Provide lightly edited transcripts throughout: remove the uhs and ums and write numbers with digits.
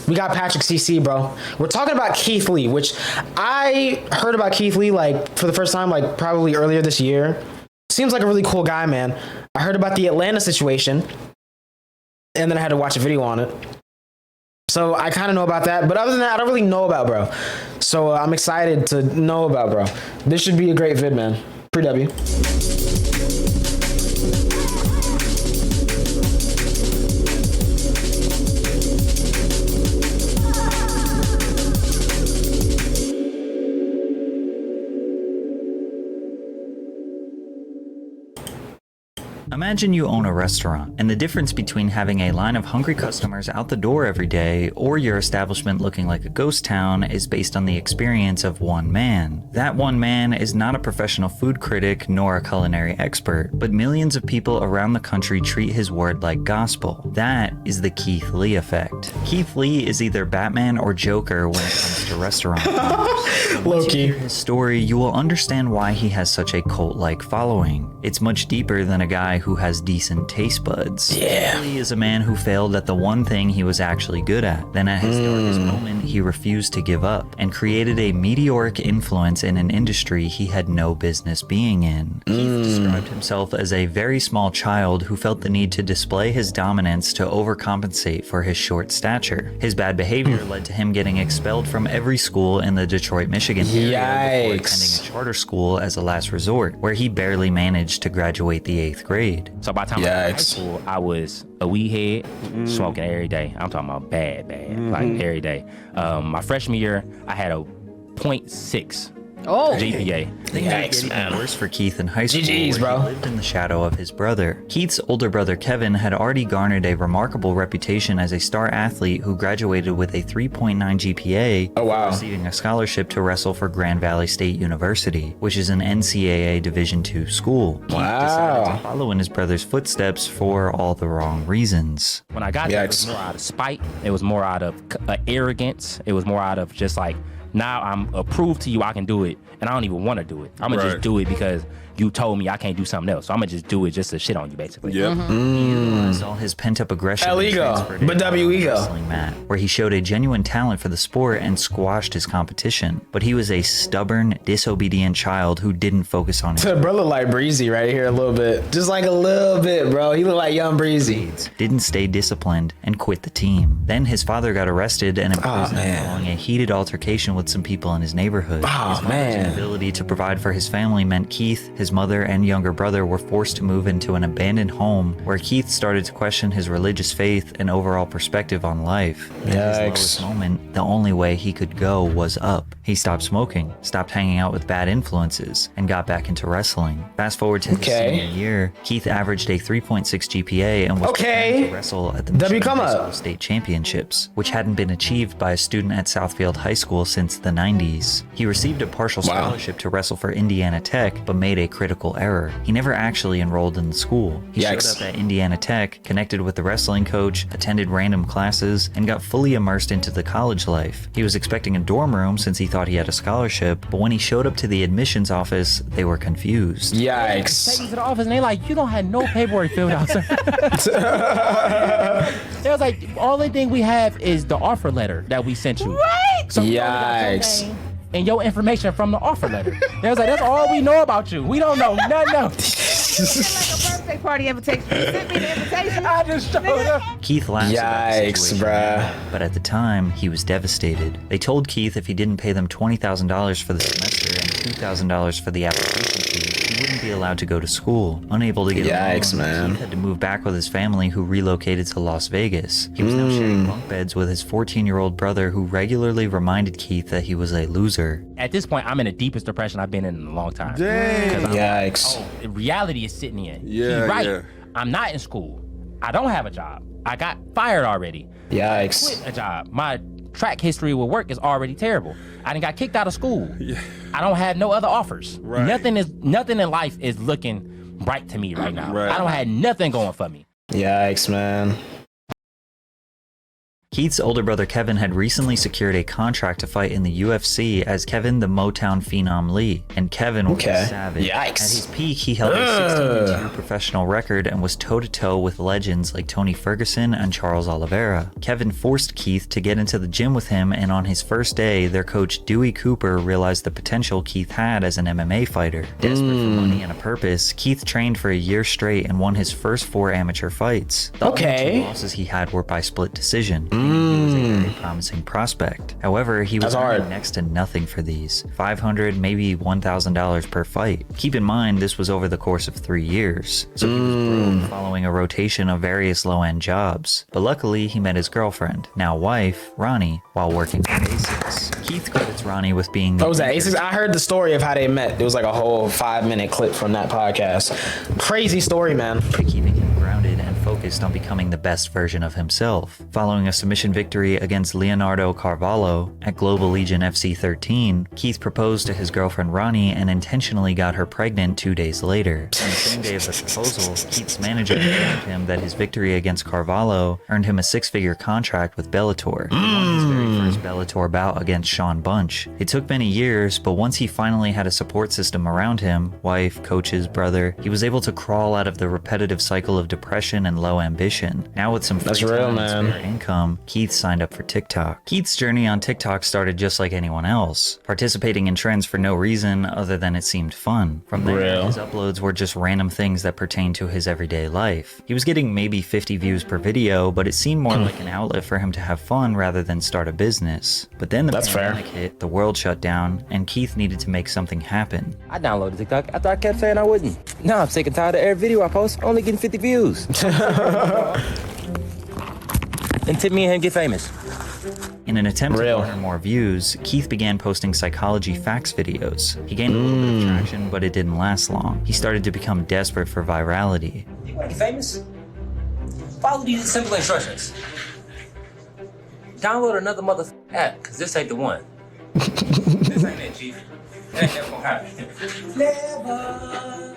we got Patrick CC, bro. We're talking about Keith Lee, which I heard about Keith Lee like for the first time, like probably earlier this year. Seems like a really cool guy, man. I heard about the Atlanta situation, and then I had to watch a video on it. So I kind of know about that, but other than that, I don't really know about bro. So I'm excited to know about bro. This should be a great vid, man. Pre-W. Imagine you own a restaurant, and the difference between having a line of hungry customers out the door every day or your establishment looking like a ghost town is based on the experience of one man. That one man is not a professional food critic nor a culinary expert, but millions of people around the country treat his word like gospel. That is the Keith Lee effect. Keith Lee is either Batman or Joker when it comes to restaurant owners. Once you hear his story, you will understand why he has such a cult-like following. It's much deeper than a guy who has decent taste buds. Yeah. Keith Lee is a man who failed at the one thing he was actually good at. Then at his darkest moment, he refused to give up and created a meteoric influence in an industry he had no business being in. Keith described himself as a very small child who felt the need to display his dominance to overcompensate for his short stature. His bad behavior led to him getting expelled from every school in the Detroit, Michigan area before attending a charter school as a last resort, where he barely managed to graduate the 8th grade. So by the time I was in high school, I was a weed head, smoking every day. I'm talking about bad, like every day. My freshman year, I had a 0.6 GPA. Things Yikes, get man. even worse for Keith in high school, GGs, where bro. he lived in the shadow of his brother. Keith's older brother Kevin had already garnered a remarkable reputation as a star athlete who graduated with a 3.9 GPA, Oh, wow. receiving a scholarship to wrestle for Grand Valley State University, which is an NCAA Division II school. Keith decided to follow in his brother's footsteps for all the wrong reasons. When I got there, it was more out of spite. It was more out of arrogance. It was more out of just like, now I'm approved to you, I can do it, and I don't even want to do it. I'm going to just do it because you told me I can't do something else. So I'm going to just do it just to shit on you, basically. He utilized all his pent-up aggression El and ego, transferred it but to the W ego. wrestling mat, where he showed a genuine talent for the sport and squashed his competition. But he was a stubborn, disobedient child who didn't focus on his Bro look like Breezy right here a little bit. Just like a little bit, bro. He look like young Breezy. grades, didn't stay disciplined, and quit the team. Then his father got arrested and imprisoned following a heated altercation with some people in his neighborhood. His mother's inability to provide for his family meant Keith, his mother, and younger brother were forced to move into an abandoned home, where Keith started to question his religious faith and overall perspective on life. At his lowest moment, the only way he could go was up. He stopped smoking, stopped hanging out with bad influences, and got back into wrestling. Fast forward to his senior year, Keith averaged a 3.6 GPA and was preparing to wrestle at the Michigan High School State Championships, which hadn't been achieved by a student at Southfield High School since the 90s. He received a partial scholarship to wrestle for Indiana Tech, but made a critical error. He never actually enrolled in the school. He showed up at Indiana Tech, connected with the wrestling coach, attended random classes, and got fully immersed into the college life. He was expecting a dorm room since he thought he had a scholarship, but when he showed up to the admissions office, they were confused. Take me to the office and they like, you don't have no paperwork filled out, sir. It was like, only thing we have is the offer letter that we sent you. So we only got your name and your information from the offer letter. They was like, that's all we know about you. We don't know nothing else. Like a birthday party invitation. You sent me the invitation. I just showed up. Keith laughed about the situation, but at the time, he was devastated. They told Keith if he didn't pay them $20,000 for the semester and $2,000 for the application fee, he wouldn't be allowed to go to school. Unable to get a loan, Keith had to move back with his family, who relocated to Las Vegas. He was now sharing bunk beds with his 14-year-old brother, who regularly reminded Keith that he was a loser. At this point, I'm in the deepest depression I've been in a long time. Dang. Yikes. Like, oh, reality is sitting in. Yeah, he's right. yeah. I'm not in school. I don't have a job. I got fired already. Yikes. I quit a job. My track history with work is already terrible. I done got kicked out of school. Yeah. I don't have no other offers. Right. Nothing in life is looking bright to me right now. Right. I don't have nothing going for me. Yikes, man. Keith's older brother Kevin had recently secured a contract to fight in the UFC as Kevin the Motown Phenom Lee, and Kevin was a savage. Yikes. At his peak, he held a 16-2 professional record and was toe-to-toe with legends like Tony Ferguson and Charles Oliveira. Kevin forced Keith to get into the gym with him, and on his first day, their coach Dewey Cooper realized the potential Keith had as an MMA fighter. Desperate for money and a purpose, Keith trained for a year straight and won his first 4 amateur fights. The only 2 losses he had were by split decision. He was a very promising prospect. However, he was earning next to nothing for these. $500, maybe $1,000 per fight. Keep in mind, this was over the course of 3 years. So he was broke following a rotation of various low-end jobs. But luckily, he met his girlfriend, now wife, Ronnie, while working for ASICS. Keith credits Ronnie with being the... Oh, was that ASICS? I heard the story of how they met. It was like a whole 5-minute clip from that podcast. Crazy story, man. Keeping him grounded and focused on becoming the best version of himself. Following a submission victory against Leonardo Carvalho at Global Legion FC 13, Keith proposed to his girlfriend Ronnie and intentionally got her pregnant 2 days later. On the same day of the proposal, Keith's manager informed him that his victory against Carvalho earned him a 6-figure contract with Bellator. He won his very first Bellator bout against Sean Bunch. It took many years, but once he finally had a support system around him, wife, coaches, brother, he was able to crawl out of the repetitive cycle of depression and low ambition. Now with some free time and spare income, Keith signed up for TikTok. Keith's journey on TikTok started just like anyone else, participating in trends for no reason other than it seemed fun. From there, his uploads were just random things that pertained to his everyday life. He was getting maybe 50 views per video, but it seemed more like an outlet for him to have fun rather than start a business. But then the pandemic hit, the world shut down, and Keith needed to make something happen. I downloaded TikTok after I kept saying I wouldn't. Now I'm sick and tired of every video I post only getting 50 views. And tip me and get famous. In an attempt to garner more views, Keith began posting psychology facts videos. He gained a little bit of traction, but it didn't last long. He started to become desperate for virality. You want to get famous? Follow these simple instructions. Download another app, because this ain't the one. This ain't it, Chief. That ain't never gonna happen. Never.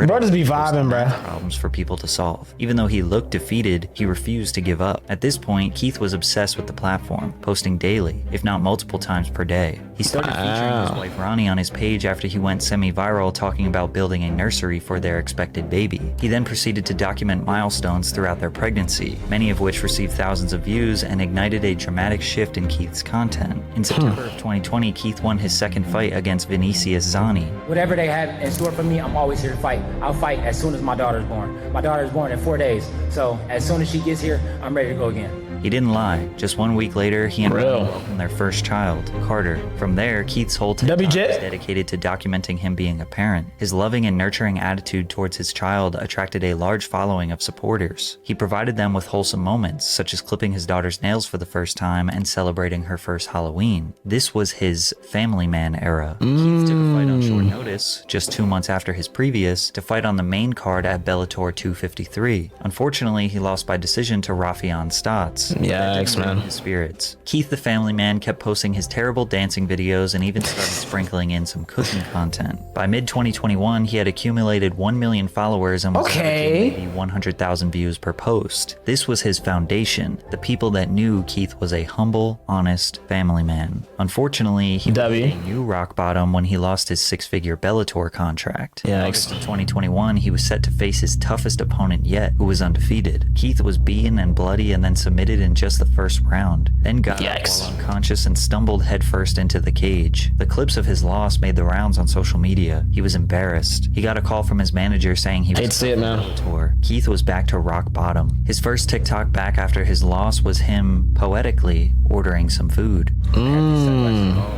Brothers be vibing, bruh. Problems for people to solve. Even though he looked defeated, he refused to give up. At this point, Keith was obsessed with the platform, posting daily, if not multiple times per day. He started featuring his wife Ronnie on his page after he went semi-viral talking about building a nursery for their expected baby. He then proceeded to document milestones throughout their pregnancy, many of which received thousands of views and ignited a dramatic shift in Keith's content. In September of 2020, Keith won his second fight against Vinicius Zani. Whatever they have in store for me, I'm always here to fight. I'll fight as soon as my daughter's born. My daughter is born in 4 days, so as soon as she gets here, I'm ready to go again. He didn't lie. Just 1 week later, he and Ronnie welcomed their first child, Carter. From there, Keith's whole TikTok was dedicated to documenting him being a parent. His loving and nurturing attitude towards his child attracted a large following of supporters. He provided them with wholesome moments, such as clipping his daughter's nails for the first time and celebrating her first Halloween. This was his family man era. Keith took a fight on short notice, just 2 months after his previous, to fight on the main card at Bellator 253. Unfortunately, he lost by decision to Rafion Stotts. Yikes, man. His spirits. Keith the family man kept posting his terrible dancing videos and even started sprinkling in some cooking content. By mid-2021, he had accumulated 1 million followers and was averaging maybe 100,000 views per post. This was his foundation, the people that knew Keith was a humble, honest family man. Unfortunately, he hit a new rock bottom when he lost his 6-figure Bellator contract. In August of 2021, he was set to face his toughest opponent yet, who was undefeated. Keith was beaten and bloody and then submitted in just the first round, then got up while unconscious and stumbled headfirst into the cage. The clips of his loss made the rounds on social media. He was embarrassed. He got a call from his manager saying he was Bellator. Keith was back to rock bottom. His first TikTok back after his loss was him poetically ordering some food.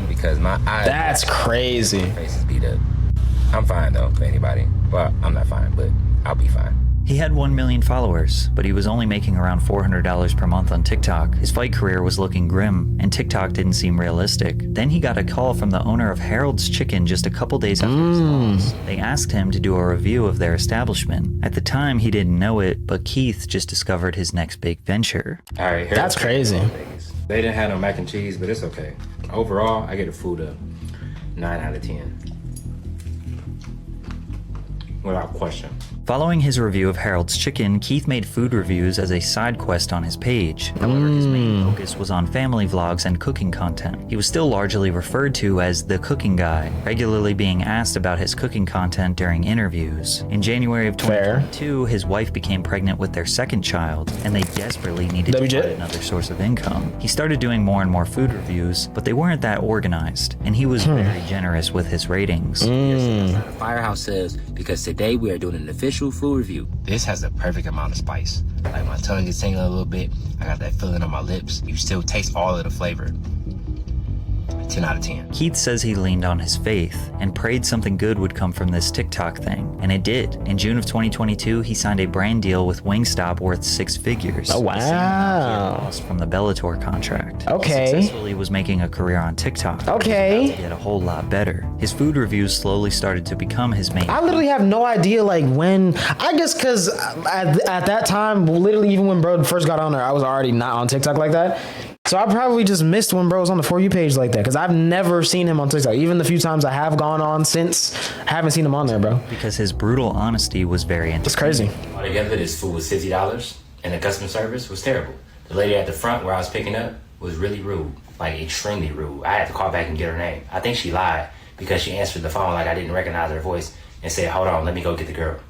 Because my eyes. That's crazy. My face is beat up. I'm fine though, for anybody. Well, I'm not fine, but I'll be fine. He had 1 million followers, but he was only making around $400 per month on TikTok. His fight career was looking grim, and TikTok didn't seem realistic. Then he got a call from the owner of Harold's Chicken just a couple days after his loss. They asked him to do a review of their establishment. At the time, he didn't know it, but Keith just discovered his next big venture. All right, that's crazy. They didn't have no mac and cheese, but it's okay. Overall, I get a food up 9 out of 10. Without question. Following his review of Harold's Chicken, Keith made food reviews as a side quest on his page. However, his main focus was on family vlogs and cooking content. He was still largely referred to as the cooking guy, regularly being asked about his cooking content during interviews. In January of 2022, his wife became pregnant with their second child, and they desperately needed to find another source of income. He started doing more and more food reviews, but they weren't that organized, and he was very generous with his ratings. Firehouse says, because today we are doing an official food review. This has the perfect amount of spice. Like my tongue is tingling a little bit. I got that feeling on my lips. You still taste all of the flavor. 10 out of 10. Keith says he leaned on his faith and prayed something good would come from this TikTok thing, and it did. In June of 2022, he signed a brand deal with Wingstop worth 6 figures. Oh, wow. The same amount he had lost from the Bellator contract. Okay. He successfully was making a career on TikTok. Okay. He was about to get a whole lot better. His food reviews slowly started to become his main. I literally have no idea, like, when. I guess because at that time, literally, even when bro first got on there, I was already not on TikTok like that. So I probably just missed when bro was on the For You page like that, because I've never seen him on TikTok. Even the few times I have gone on since, I haven't seen him on there, bro. Because his brutal honesty was very It's crazy. Altogether, this food was $50, and the customer service was terrible. The lady at the front where I was picking up was really rude, like extremely rude. I had to call back and get her name. I think she lied because she answered the phone like I didn't recognize her voice and said, "Hold on, let me go get the girl.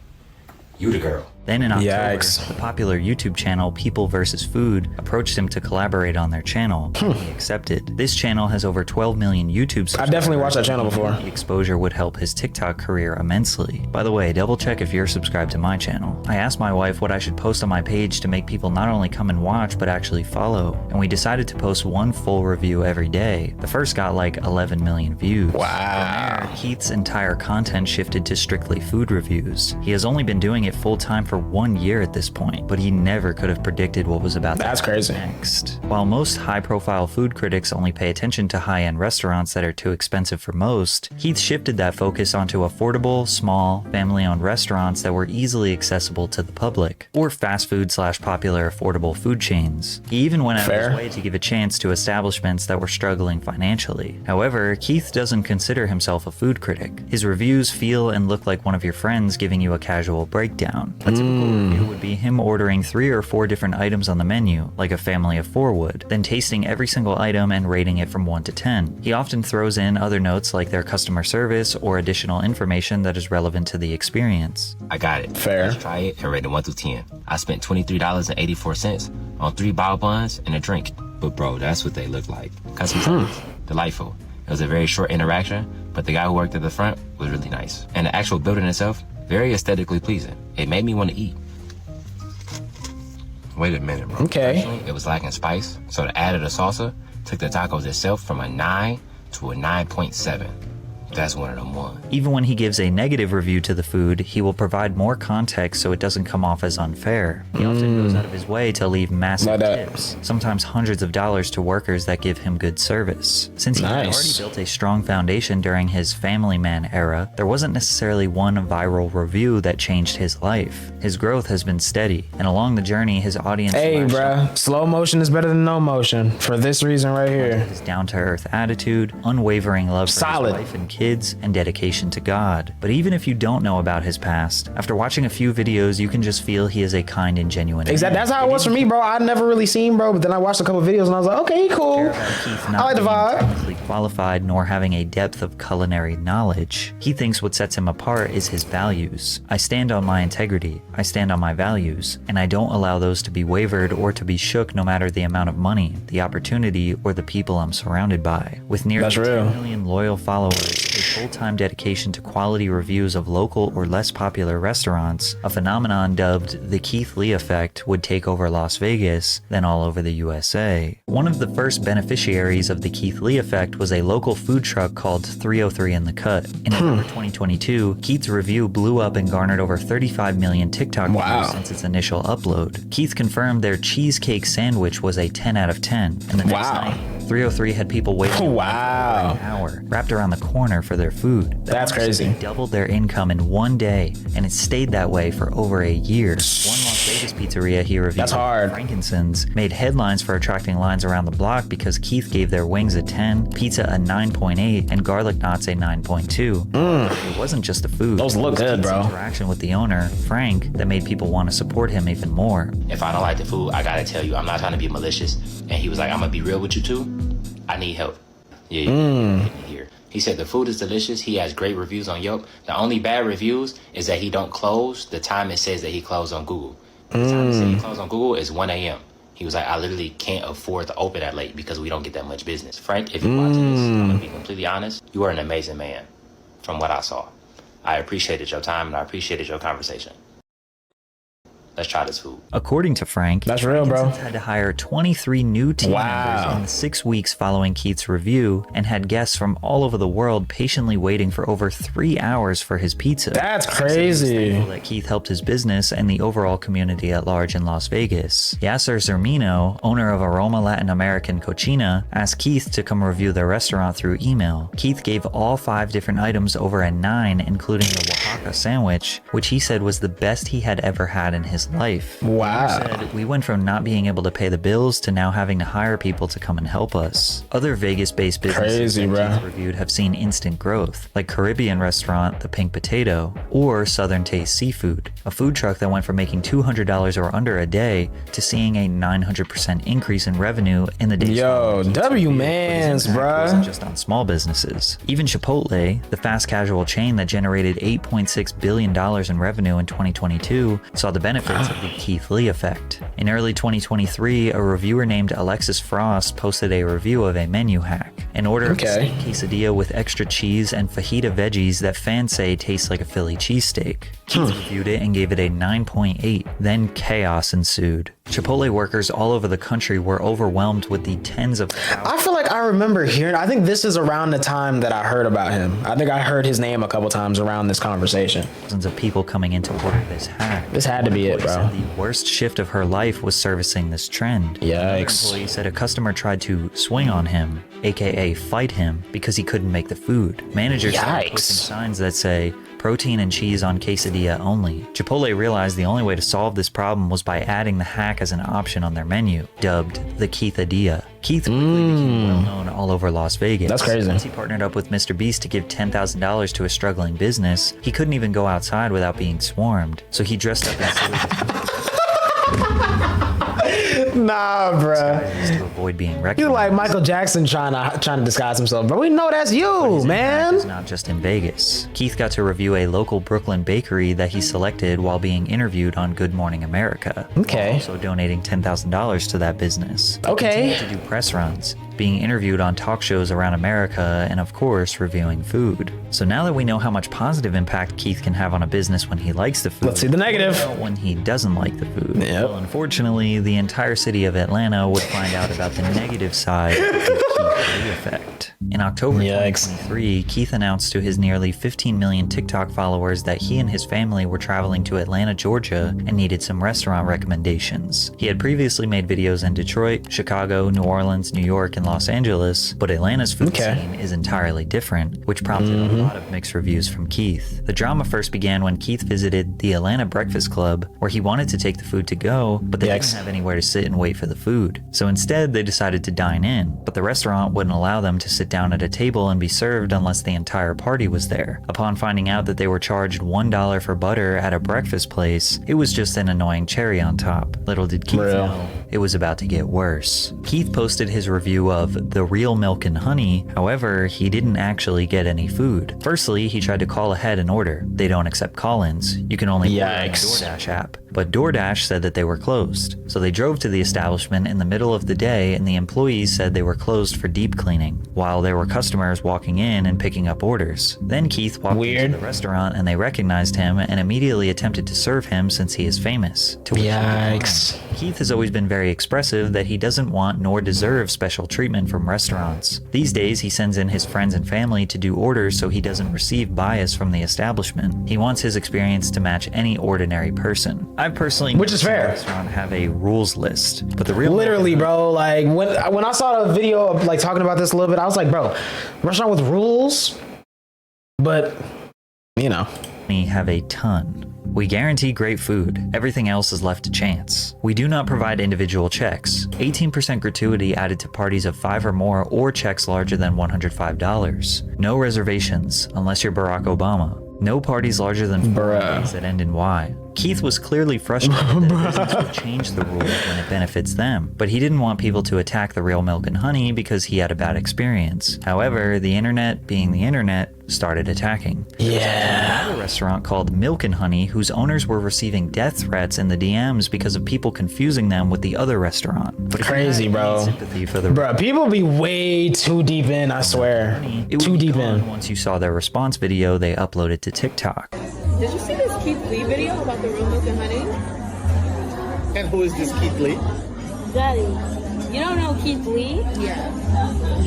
You the girl." Then in October, Yikes. the popular YouTube channel People vs. Food approached him to collaborate on their channel. He accepted. This channel has over 12 million YouTube subscribers. I've definitely watched that channel before. The exposure would help his TikTok career immensely. By the way, double check if you're subscribed to my channel. I asked my wife what I should post on my page to make people not only come and watch, but actually follow. And we decided to post one full review every day. The first got like 11 million views. Wow. From there, Keith's entire content shifted to strictly food reviews. He has only been doing it full time for 1 year at this point, but he never could have predicted what was about to That's happen crazy. next. While most high-profile food critics only pay attention to high-end restaurants that are too expensive for most, Keith shifted that focus onto affordable, small, family-owned restaurants that were easily accessible to the public, or fast food / popular affordable food chains. He even went out of his way to give a chance to establishments that were struggling financially. However, Keith doesn't consider himself a food critic. His reviews feel and look like one of your friends giving you a casual breakdown. A typical review would be him ordering 3 or 4 different items on the menu, like a family of 4 would, then tasting every single item and rating it from 1 to 10. He often throws in other notes like their customer service or additional information that is relevant to the experience. I got it. Fair. Let's try it and rate it 1 through 10. I spent $23.84 on 3 bao buns and a drink. But bro, that's what they look like. Customer service, delightful. It was a very short interaction, but the guy who worked at the front was really nice. And the actual building itself, very aesthetically pleasing. It made me want to eat. Wait a minute, bro. Okay. Personally, it was lacking spice, so the add of the salsa took the tacos itself from a 9 to a 9.7. That's one of them ones. Even when he gives a negative review to the food, he will provide more context so it doesn't come off as unfair. He often goes out of his way to leave massive tips, sometimes hundreds of dollars to workers that give him good service. Since he had already built a strong foundation during his family man era, there wasn't necessarily one viral review that changed his life. His growth has been steady, and along the journey, his audience... Hey, bruh, slow motion is better than no motion for this reason right here. His down-to-earth attitude, unwavering love for his wife and kids, and dedication to God. But even if you don't know about his past, after watching a few videos, you can just feel he is a kind and genuine man. Exactly. That's how it was for me, bro. I'd never really seen bro, but then I watched a couple videos and I was like, okay, cool. I like the vibe. Technically qualified nor having a depth of culinary knowledge. He thinks what sets him apart is his values. I stand on my integrity. I stand on my values, and I don't allow those to be wavered or to be shook no matter the amount of money, the opportunity, or the people I'm surrounded by. With nearly 10 million loyal followers, a full-time dedication to quality reviews of local or less popular restaurants, a phenomenon dubbed the Keith Lee effect would take over Las Vegas, then all over the USA. One of the first beneficiaries of the Keith Lee effect was a local food truck called 303 in the Cut. In November 2022, Keith's review blew up and garnered over 35 million TikTok views since its initial upload. Keith confirmed their cheesecake sandwich was a 10 out of 10, and the next night, 303 had people waiting for an hour, wrapped around the corner for their food. That's crazy. They doubled their income in 1 day, and it stayed that way for over a year. One Las Vegas pizzeria he reviewed, That's hard. Frankincense, made headlines for attracting lines around the block because Keith gave their wings a 10, pizza a 9.8, and garlic knots a 9.2. It wasn't just the food. Those look good, Keith's bro. interaction with the owner, Frank, that made people want to support him even more. If I don't like the food, I gotta tell you, I'm not trying to be malicious. And he was like, I'm gonna be real with you too. I need help. Yeah, here. He said the food is delicious. He has great reviews on Yelp. The only bad reviews is that he don't close the time it says that he closed on Google. The time it says he closed on Google is 1 a.m. He was like, I literally can't afford to open that late because we don't get that much business. Frank, if you're watching this, I'm gonna be completely honest. You are an amazing man from what I saw. I appreciated your time and I appreciated your conversation. Let's try this food. According to Frank, That's real, bro. Frankincense had to hire 23 new team members in the 6 weeks following Keith's review and had guests from all over the world patiently waiting for over 3 hours for his pizza. That's crazy. That Keith helped his business and the overall community at large in Las Vegas. Yasser Zermino, owner of Aroma Latin American Cocina, asked Keith to come review their restaurant through email. Keith gave all 5 different items over a 9, including the Oaxaca sandwich, which he said was the best he had ever had in his life. Wow. He said, we went from not being able to pay the bills to now having to hire people to come and help us. Other Vegas-based businesses Crazy, that bro. Keith reviewed have seen instant growth, like Caribbean restaurant The Pink Potato or Southern Taste Seafood, a food truck that went from making $200 or under a day to seeing a 900% increase in revenue in the days. Yo, following Keith's W review. mans, But his impact wasn't bruh. just on small businesses. Even Chipotle, the fast casual chain that generated $8.6 billion in revenue in 2022, saw the benefits of the Keith Lee effect. In early 2023, a reviewer named Alexis Frost posted a review of a menu hack. An order of a steak quesadilla with extra cheese and fajita veggies that fans say tastes like a Philly cheesesteak. Keith reviewed it and gave it a 9.8. Then chaos ensued. Chipotle workers all over the country were overwhelmed with the tens of thousands. I feel like I remember hearing, I think this is around the time that I heard about him. I think I heard his name a couple times around this conversation. Thousands of people coming in to order this hack. This had to be it, Employee bro. said the worst shift of her life was servicing this trend. Another Yikes. employee said a customer tried to swing on him, aka fight him, because he couldn't make the food. Managers started posting Yikes. signs that say, protein and cheese on quesadilla only. Chipotle realized the only way to solve this problem was by adding the hack as an option on their menu, dubbed the Keithadilla. Keith quickly became well known all over Las Vegas. That's crazy. Once he partnered up with Mr. Beast to give $10,000 to a struggling business, he couldn't even go outside without being swarmed. So he dressed up in Nah, bruh. to avoid being recognized. You like Michael Jackson trying to disguise himself, bro. We know that's you, man. It's not just in Vegas. Keith got to review a local Brooklyn bakery that he selected while being interviewed on Good Morning America. Okay. While also donating $10,000 to that business. He Okay. continued to do press runs, being interviewed on talk shows around America, and of course, reviewing food. So now that we know how much positive impact Keith can have on a business when he likes the food, Let's see the negative. what about when he doesn't like the food? Yep. Well, unfortunately, the entire city of Atlanta would find out about the negative side of the Keith Lee effect. In October Yikes. 2023, Keith announced to his nearly 15 million TikTok followers that he and his family were traveling to Atlanta, Georgia, and needed some restaurant recommendations. He had previously made videos in Detroit, Chicago, New Orleans, New York, and Los Angeles, but Atlanta's food scene is entirely different, which prompted a lot of mixed reviews from Keith. The drama first began when Keith visited the Atlanta Breakfast Club, where he wanted to take the food to go, but they didn't have anywhere to sit and wait for the food. So instead, they decided to dine in, but the restaurant wouldn't allow them to sit down at a table and be served unless the entire party was there. Upon finding out that they were charged $1 for butter at a breakfast place, it was just an annoying cherry on top. Little did Keith know, it was about to get worse. Keith posted his review of The Real Milk and Honey, however, he didn't actually get any food. Firstly, he tried to call ahead and order. They don't accept call-ins. You can only order on the DoorDash app. But DoorDash said that they were closed. So they drove to the establishment in the middle of the day and the employees said they were closed for deep cleaning, while there were customers walking in and picking up orders. Then Keith walked into the restaurant and they recognized him and immediately attempted to serve him since he is famous. To which he declined. Keith has always been very expressive that he doesn't want nor deserve special treatment from restaurants. These days, he sends in his friends and family to do orders so he doesn't receive bias from the establishment. He wants his experience to match any ordinary person. I've personally Which is fair. Restaurant have a rules list, but the real Literally, bro. Like when I saw a video of like talking about this a little bit, I was like, bro, restaurant with rules, but you know, have a ton. We guarantee great food. Everything else is left to chance. We do not provide individual checks. 18% gratuity added to parties of 5 or more or checks larger than $105. No reservations, unless you're Barack Obama. No parties larger than 4 days that end in Y. Keith was clearly frustrated that business would change the rules when it benefits them, but he didn't want people to attack the Real Milk and Honey because he had a bad experience. However, the internet, being the internet, started attacking. Yeah. Another restaurant called Milk and Honey, whose owners were receiving death threats in the DMs because of people confusing them with the other restaurant. But crazy, bro. Sympathy for the bro, people be way too deep in, I swear. Too deep in. Once you saw their response video they uploaded to TikTok. Did you see this Keith Lee video about the Real Milk and Honey? And who is this Keith Lee? Daddy, you don't know Keith Lee? Yeah.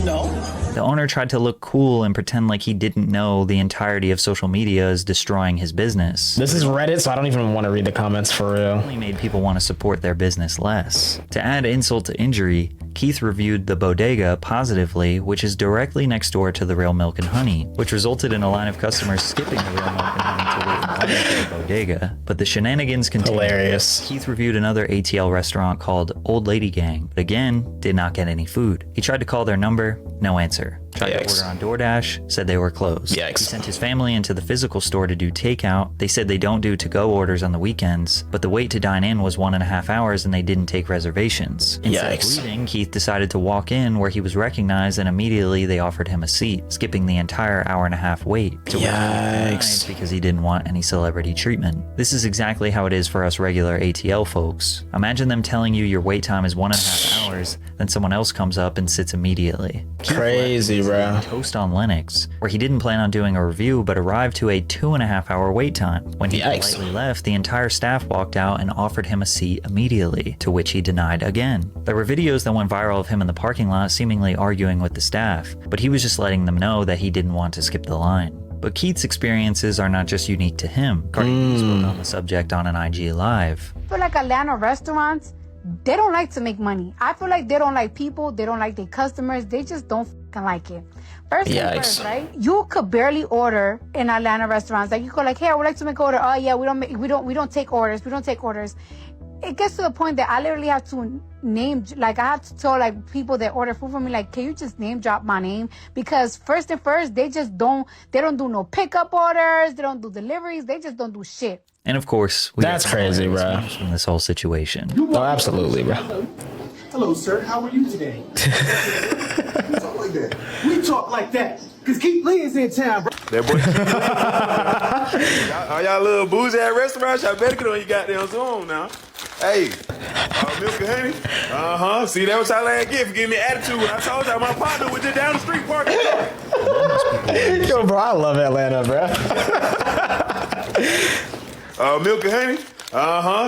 No. The owner tried to look cool and pretend like he didn't know the entirety of social media is destroying his business. This is Reddit, so I don't even want to read the comments for real. It only made people want to support their business less. To add insult to injury, Keith reviewed the bodega positively, which is directly next door to the Real Milk and Honey, which resulted in a line of customers skipping the Real Milk and Honey to wait in line for the bodega. But the shenanigans continued. Hilarious. Keith reviewed another ATL restaurant called Old Lady Gang, but again, did not get any food. He tried to call their number, no answer. Tried to order on DoorDash, said they were closed. Yikes. He sent his family into the physical store to do takeout. They said they don't do to-go orders on the weekends, but the wait to dine in was 1.5 hours and they didn't take reservations. Instead of leaving, Keith decided to walk in where he was recognized and immediately they offered him a seat, skipping the entire 1.5-hour wait. To Yikes. because he didn't want any celebrity treatment. This is exactly how it is for us regular ATL folks. Imagine them telling you your wait time is 1.5 hours, then someone else comes up and sits immediately. Crazy, bro. Toast on Linux, where he didn't plan on doing a review but arrived to a 2.5-hour wait time. When he politely left, the entire staff walked out and offered him a seat immediately, to which he denied again. There were videos that went viral of him in the parking lot seemingly arguing with the staff, but he was just letting them know that he didn't want to skip the line. But Keith's experiences are not just unique to him. Cardi B spoke on the subject on an IG Live. I feel like Atlanta restaurants, they don't like to make money. I feel like they don't like people, they don't like their customers, they just don't fucking like it. First thing first, right? You could barely order in Atlanta restaurants. Like you go like, hey, I would like to make an order. Oh yeah, we don't take orders. We don't take orders. It gets to the point that I literally have to I have to tell like people that order food from me, like, can you just name drop my name? Because first, they don't do no pickup orders, they don't do deliveries, they just don't do shit. And of course, that's crazy, bro. From this whole situation. Oh, absolutely, bro. Hello, sir. How are you today? We talk like that. We talk like that. Cause Keith Lee is in town, bro. That boy. All y'all little boozy at restaurants, y'all better get on your goddamn Zoom now. Hey, Milk and Honey. See, that was y'all ain't get for giving me attitude when I told y'all my partner was just down the street parking. Yo, bro, I love Atlanta, bro. Milk and Honey.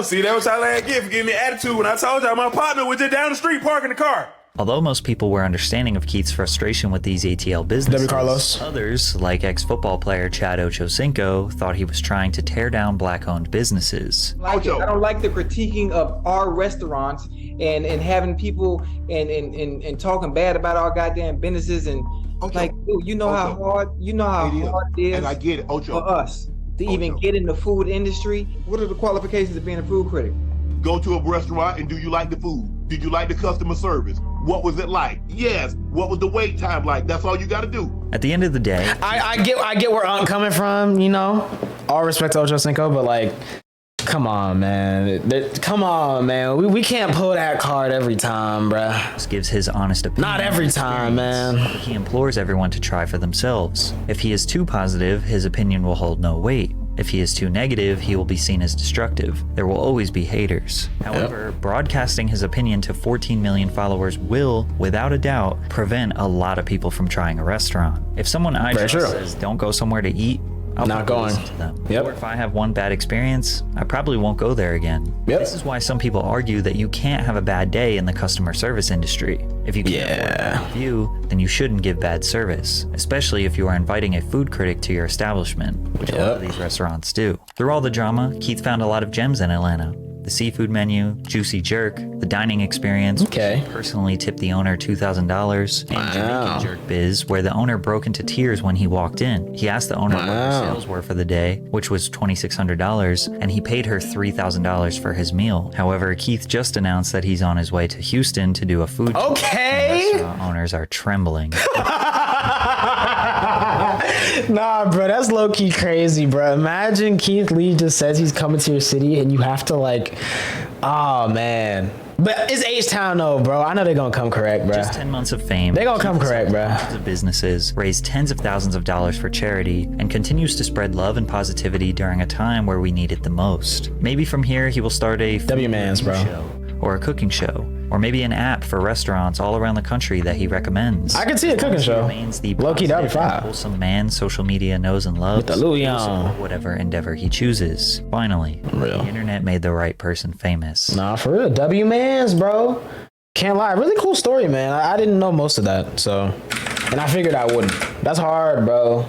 See, that was y'all ain't get for giving me attitude when I told y'all my partner was just down the street parking the car. Although most people were understanding of Keith's frustration with these ATL businesses, others, like ex-football player Chad Ochocinco, thought he was trying to tear down black-owned businesses. I don't like the critiquing of our restaurants and having people and talking bad about our goddamn businesses and like, dude, you know how hard it is, and I get it, for us to even get in the food industry. What are the qualifications of being a food critic? Go to a restaurant and do you like the food? Did you like the customer service? What was it like? Yes. What was the wait time like? That's all you got to do. At the end of the day, I get where I'm coming from, you know. All respect to Ocho Cinco, but like, come on, man. We can't pull that card every time, bruh. Just gives his honest opinion. Not every time, man. He implores everyone to try for themselves. If he is too positive, his opinion will hold no weight. If he is too negative, he will be seen as destructive. There will always be haters. However, broadcasting his opinion to 14 million followers will, without a doubt, prevent a lot of people from trying a restaurant. If someone I trust says don't go somewhere to eat, I'll not going to them. Or if I have one bad experience, I probably won't go there again. This is why some people argue that you can't have a bad day in the customer service industry. If you can't afford a review, then you shouldn't give bad service, especially if you are inviting a food critic to your establishment, which a lot of these restaurants do. Through all the drama, Keith found a lot of gems in Atlanta. The seafood menu, juicy jerk, the dining experience. Okay. He personally tipped the owner $2,000. And Jamaican jerk biz, where the owner broke into tears when he walked in. He asked the owner what her sales were for the day, which was $2,600, and he paid her $3,000 for his meal. However, Keith just announced that he's on his way to Houston to do a food tour. Okay. Restaurant owners are trembling. Nah, bro, that's low-key crazy, bro. Imagine Keith Lee just says he's coming to your city and you have to like, oh man. But it's H-Town though, bro. I know they're gonna come correct, bro. Just 10 months of fame. They're gonna come correct, bro. Hundreds of businesses, raised tens of thousands of dollars for charity, and continues to spread love and positivity during a time where we need it the most. Maybe from here he will start a W-Mans, bro. show, or a cooking show, or maybe an app for restaurants all around the country that he recommends. I can see a cooking show. Remains the Low-key, that'd be positive and fine. wholesome man social media knows and loves. With the Louis He will on. support whatever endeavor he chooses. Finally, Real. the internet made the right person famous. Nah, for real. W-Mans, bro. Can't lie. Really cool story, man. I didn't know most of that, so. And I figured I wouldn't. That's hard, bro.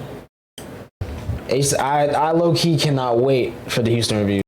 I low-key cannot wait for the Houston review.